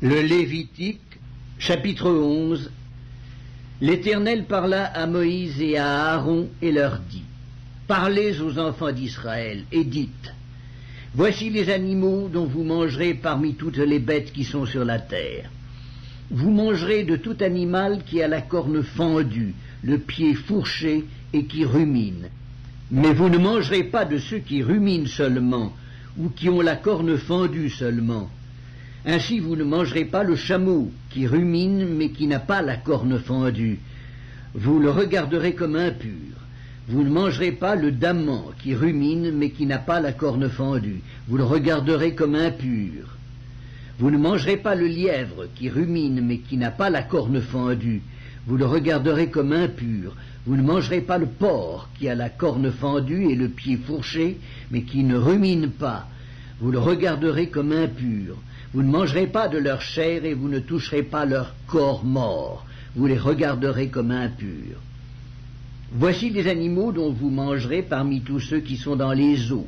Le Lévitique, chapitre 11. L'Éternel parla à Moïse et à Aaron et leur dit: Parlez aux enfants d'Israël et dites: Voici les animaux dont vous mangerez parmi toutes les bêtes qui sont sur la terre. Vous mangerez de tout animal qui a la corne fendue, le pied fourché et qui rumine. Mais vous ne mangerez pas de ceux qui ruminent seulement, ou qui ont la corne fendue seulement. Ainsi vous ne mangerez pas le chameau qui rumine mais qui n'a pas la corne fendue. Vous le regarderez comme impur. Vous ne mangerez pas le daman qui rumine mais qui n'a pas la corne fendue. Vous le regarderez comme impur. Vous ne mangerez pas le lièvre qui rumine mais qui n'a pas la corne fendue. Vous le regarderez comme impur. Vous ne mangerez pas le porc qui a la corne fendue et le pied fourché mais qui ne rumine pas. Vous le regarderez comme impur. Vous ne mangerez pas de leur chair et vous ne toucherez pas leur corps mort. Vous les regarderez comme impurs. Voici les animaux dont vous mangerez parmi tous ceux qui sont dans les eaux.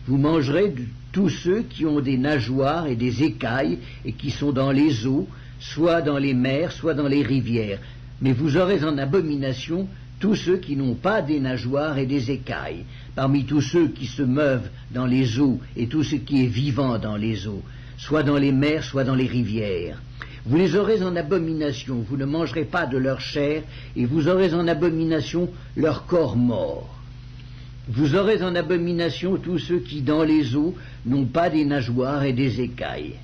Vous mangerez de tous ceux qui ont des nageoires et des écailles et qui sont dans les eaux, soit dans les mers, soit dans les rivières. Mais vous aurez en abomination tous ceux qui n'ont pas des nageoires et des écailles, parmi tous ceux qui se meuvent dans les eaux et tout ce qui est vivant dans les eaux, soit dans les mers, soit dans les rivières. Vous les aurez en abomination, vous ne mangerez pas de leur chair, et vous aurez en abomination leur corps mort. Vous aurez en abomination tous ceux qui, dans les eaux, n'ont pas des nageoires et des écailles.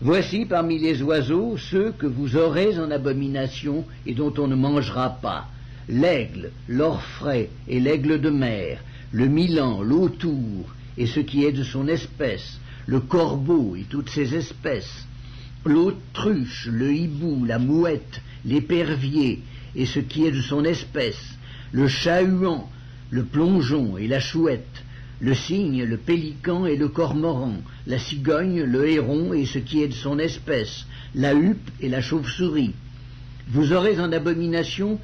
Voici parmi les oiseaux ceux que vous aurez en abomination et dont on ne mangera pas: l'aigle, l'orfraie et l'aigle de mer, le milan, l'autour et ce qui est de son espèce, le corbeau et toutes ses espèces, l'autruche, le hibou, la mouette, l'épervier et ce qui est de son espèce, le chat-huant, le plongeon et la chouette, le cygne, le pélican et le cormoran, la cigogne, le héron et ce qui est de son espèce, la huppe et la chauve-souris. Vous aurez en abomination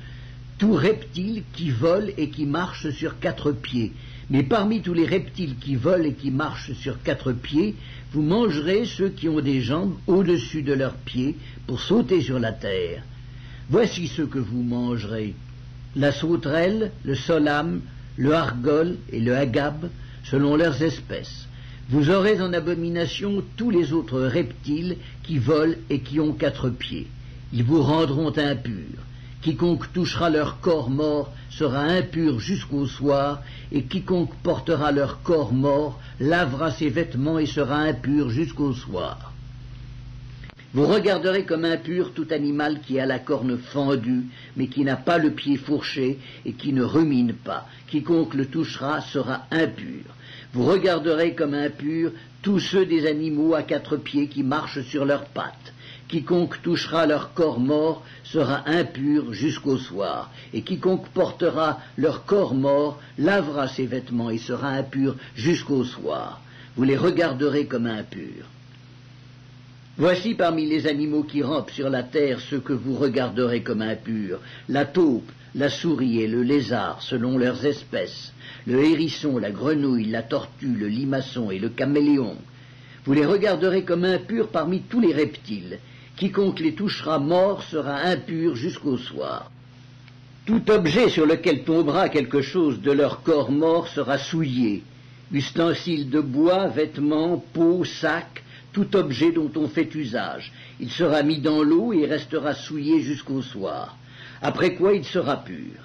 tout reptile qui vole et qui marche sur 4 pieds. Mais parmi tous les reptiles qui volent et qui marchent sur 4 pieds, vous mangerez ceux qui ont des jambes au-dessus de leurs pieds pour sauter sur la terre. Voici ceux que vous mangerez: la sauterelle, le solame, le hargol et le agab, selon leurs espèces. Vous aurez en abomination tous les autres reptiles qui volent et qui ont 4 pieds. Ils vous rendront impurs. Quiconque touchera leur corps mort sera impur jusqu'au soir, et quiconque portera leur corps mort lavera ses vêtements et sera impur jusqu'au soir. Vous regarderez comme impur tout animal qui a la corne fendue, mais qui n'a pas le pied fourché et qui ne rumine pas. Quiconque le touchera sera impur. Vous regarderez comme impur tous ceux des animaux à 4 pieds qui marchent sur leurs pattes. Quiconque touchera leur corps mort sera impur jusqu'au soir, et quiconque portera leur corps mort lavera ses vêtements et sera impur jusqu'au soir. Vous les regarderez comme impurs. Voici parmi les animaux qui rampent sur la terre ceux que vous regarderez comme impurs: la taupe, la souris et le lézard selon leurs espèces, le hérisson, la grenouille, la tortue, le limaçon et le caméléon. Vous les regarderez comme impurs parmi tous les reptiles. Quiconque les touchera mort sera impur jusqu'au soir. Tout objet sur lequel tombera quelque chose de leur corps mort sera souillé: ustensiles de bois, vêtements, peaux, sacs, tout objet dont on fait usage. Il sera mis dans l'eau et restera souillé jusqu'au soir, après quoi il sera pur.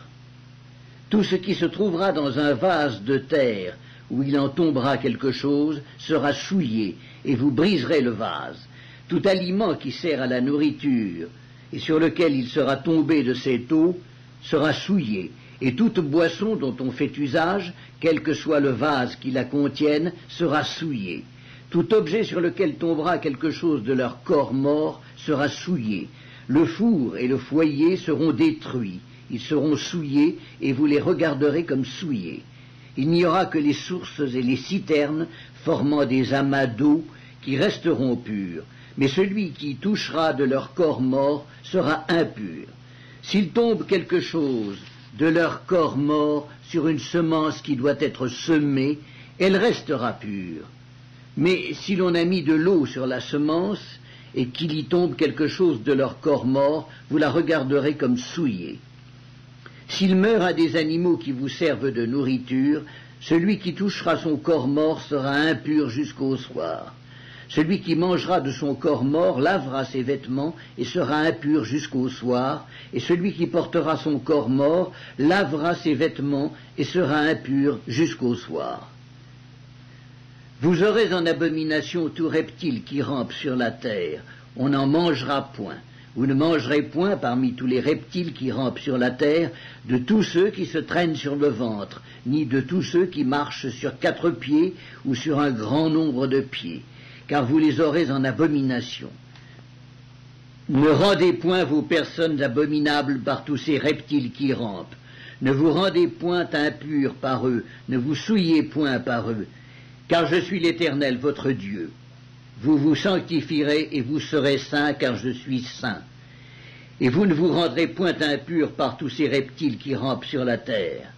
Tout ce qui se trouvera dans un vase de terre où il en tombera quelque chose sera souillé, et vous briserez le vase. Tout aliment qui sert à la nourriture et sur lequel il sera tombé de cette eau sera souillé, et toute boisson dont on fait usage, quel que soit le vase qui la contienne, sera souillé. Tout objet sur lequel tombera quelque chose de leur corps mort sera souillé. Le four et le foyer seront détruits, ils seront souillés, et vous les regarderez comme souillés. Il n'y aura que les sources et les citernes formant des amas d'eau qui resteront purs. Mais celui qui touchera de leur corps mort sera impur. S'il tombe quelque chose de leur corps mort sur une semence qui doit être semée, elle restera pure. Mais si l'on a mis de l'eau sur la semence, et qu'il y tombe quelque chose de leur corps mort, vous la regarderez comme souillée. S'il meurt à des animaux qui vous servent de nourriture, celui qui touchera son corps mort sera impur jusqu'au soir. Celui qui mangera de son corps mort lavera ses vêtements et sera impur jusqu'au soir, et celui qui portera son corps mort lavera ses vêtements et sera impur jusqu'au soir. Vous aurez en abomination tout reptile qui rampe sur la terre, on n'en mangera point. Vous ne mangerez point parmi tous les reptiles qui rampent sur la terre, de tous ceux qui se traînent sur le ventre, ni de tous ceux qui marchent sur 4 pieds ou sur un grand nombre de pieds, car vous les aurez en abomination. Ne rendez point vos personnes abominables par tous ces reptiles qui rampent. Ne vous rendez point impurs par eux, ne vous souillez point par eux, car je suis l'Éternel votre Dieu. Vous vous sanctifierez et vous serez saints, car je suis saint. Et vous ne vous rendrez point impurs par tous ces reptiles qui rampent sur la terre.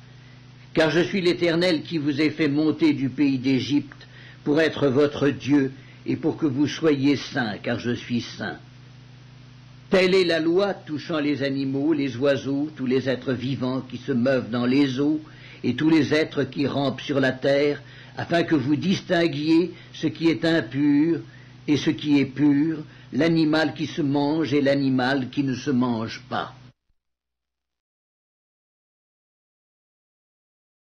Car je suis l'Éternel qui vous ai fait monter du pays d'Égypte pour être votre Dieu et pour que vous soyez saints, car je suis saint. Telle est la loi touchant les animaux, les oiseaux, tous les êtres vivants qui se meuvent dans les eaux et tous les êtres qui rampent sur la terre, afin que vous distinguiez ce qui est impur et ce qui est pur, l'animal qui se mange et l'animal qui ne se mange pas.